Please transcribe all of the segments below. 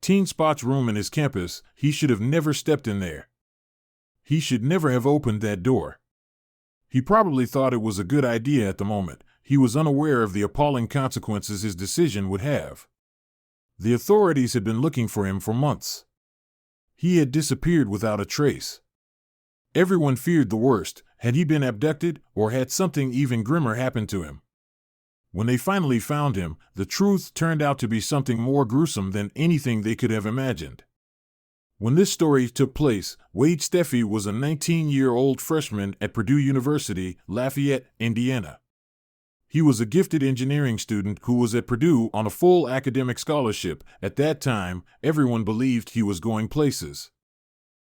teen spot's room in his campus, he should have never stepped in there. He should never have opened that door. He probably thought it was a good idea at the moment. He was unaware of the appalling consequences his decision would have. The authorities had been looking for him for months. He had disappeared without a trace. Everyone feared the worst. Had he been abducted, or had something even grimmer happened to him? When they finally found him, the truth turned out to be something more gruesome than anything they could have imagined. When this story took place, Wade Steffi was a 19-year-old freshman at Purdue University, Lafayette, Indiana. He was a gifted engineering student who was at Purdue on a full academic scholarship. At that time, everyone believed he was going places.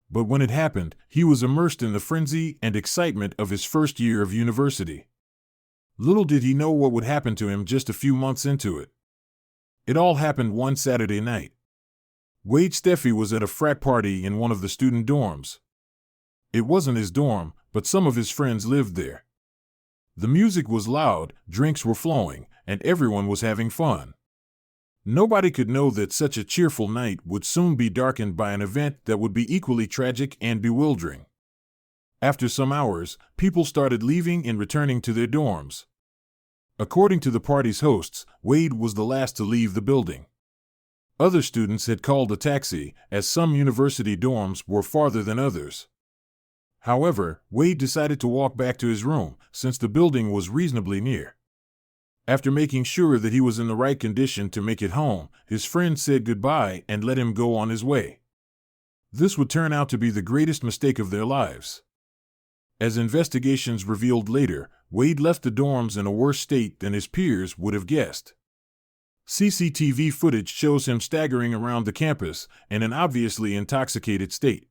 But when it happened, he was immersed in the frenzy and excitement of his first year of university. Little did he know what would happen to him just a few months into it. It all happened one Saturday night. Wade Steffi was at a frat party in one of the student dorms. It wasn't his dorm, but some of his friends lived there. The music was loud, drinks were flowing, and everyone was having fun. Nobody could know that such a cheerful night would soon be darkened by an event that would be equally tragic and bewildering. After some hours, people started leaving and returning to their dorms. According to the party's hosts, Wade was the last to leave the building. Other students had called a taxi, as some university dorms were farther than others. However, Wade decided to walk back to his room, since the building was reasonably near. After making sure that he was in the right condition to make it home, his friends said goodbye and let him go on his way. This would turn out to be the greatest mistake of their lives. As investigations revealed later, Wade left the dorms in a worse state than his peers would have guessed. CCTV footage shows him staggering around the campus in an obviously intoxicated state.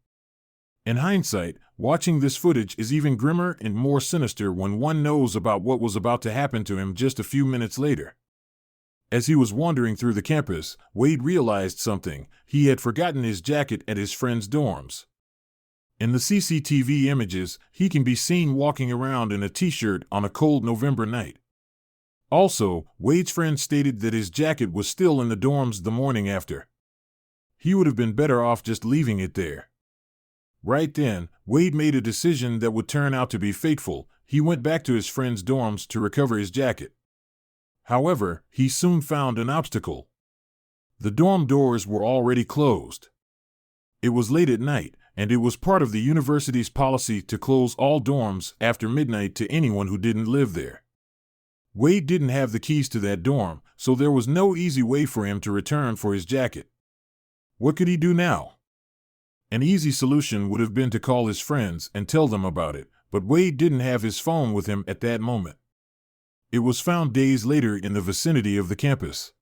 In hindsight, watching this footage is even grimmer and more sinister when one knows about what was about to happen to him just a few minutes later. As he was wandering through the campus, Wade realized something. He had forgotten his jacket at his friend's dorms. In the CCTV images, he can be seen walking around in a t-shirt on a cold November night. Also, Wade's friend stated that his jacket was still in the dorms the morning after. He would have been better off just leaving it there. Right then, Wade made a decision that would turn out to be fateful. He went back to his friend's dorms to recover his jacket. However, he soon found an obstacle. The dorm doors were already closed. It was late at night, and it was part of the university's policy to close all dorms after midnight to anyone who didn't live there. Wade didn't have the keys to that dorm, so there was no easy way for him to return for his jacket. What could he do now? An easy solution would have been to call his friends and tell them about it, but Wade didn't have his phone with him at that moment. It was found days later in the vicinity of the campus.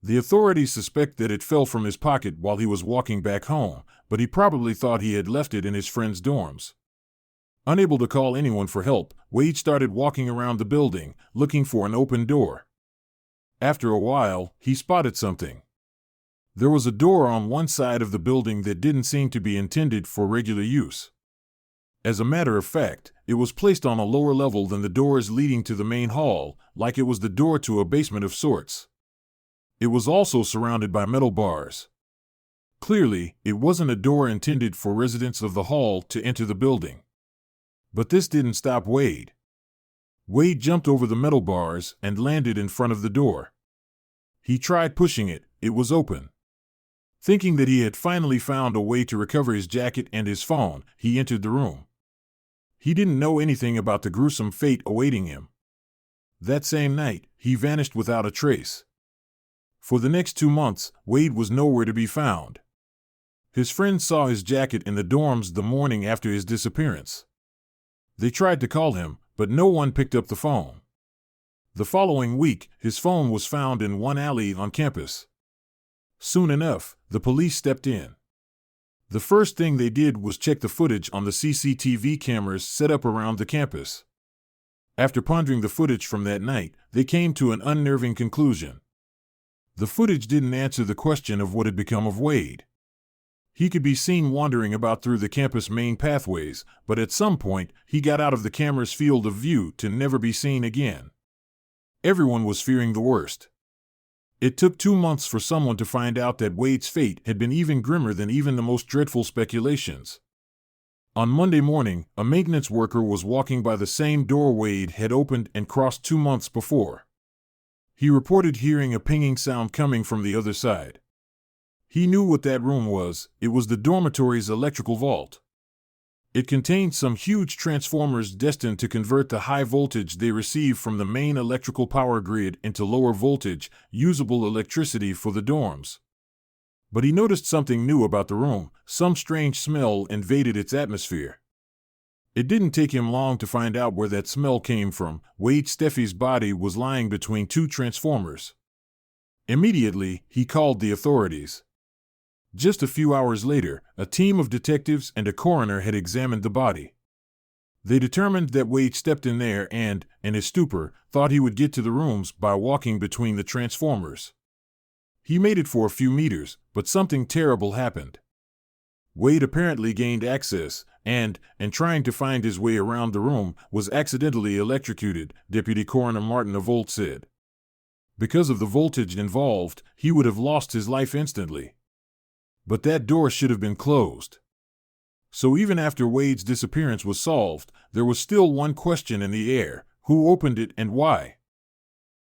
The authorities suspect that it fell from his pocket while he was walking back home, but he probably thought he had left it in his friend's dorms. Unable to call anyone for help, Wade started walking around the building, looking for an open door. After a while, he spotted something. There was a door on one side of the building that didn't seem to be intended for regular use. As a matter of fact, it was placed on a lower level than the doors leading to the main hall, like it was the door to a basement of sorts. It was also surrounded by metal bars. Clearly, it wasn't a door intended for residents of the hall to enter the building. But this didn't stop Wade. Wade jumped over the metal bars and landed in front of the door. He tried pushing it. It was open. Thinking that he had finally found a way to recover his jacket and his phone, he entered the room. He didn't know anything about the gruesome fate awaiting him. That same night, he vanished without a trace. For the next 2 months, Wade was nowhere to be found. His friends saw his jacket in the dorms the morning after his disappearance. They tried to call him, but no one picked up the phone. The following week, his phone was found in one alley on campus. Soon enough, the police stepped in. The first thing they did was check the footage on the CCTV cameras set up around the campus. After pondering the footage from that night, they came to an unnerving conclusion. The footage didn't answer the question of what had become of Wade. He could be seen wandering about through the campus main pathways, but at some point, he got out of the camera's field of view to never be seen again. Everyone was fearing the worst. It took 2 months for someone to find out that Wade's fate had been even grimmer than even the most dreadful speculations. On Monday morning, a maintenance worker was walking by the same door Wade had opened and crossed 2 months before. He reported hearing a pinging sound coming from the other side. He knew what that room was. It was the dormitory's electrical vault. It contained some huge transformers destined to convert the high voltage they receive from the main electrical power grid into lower voltage, usable electricity for the dorms. But he noticed something new about the room. Some strange smell invaded its atmosphere. It didn't take him long to find out where that smell came from. Wade Steffi's body was lying between two transformers. Immediately, he called the authorities. Just a few hours later, a team of detectives and a coroner had examined the body. They determined that Wade stepped in there and, in his stupor, thought he would get to the rooms by walking between the transformers. He made it for a few meters, but something terrible happened. Wade apparently gained access and, in trying to find his way around the room, was accidentally electrocuted, Deputy Coroner Martin Avolt said. Because of the voltage involved, he would have lost his life instantly. But that door should have been closed. So even after Wade's disappearance was solved, there was still one question in the air: who opened it and why?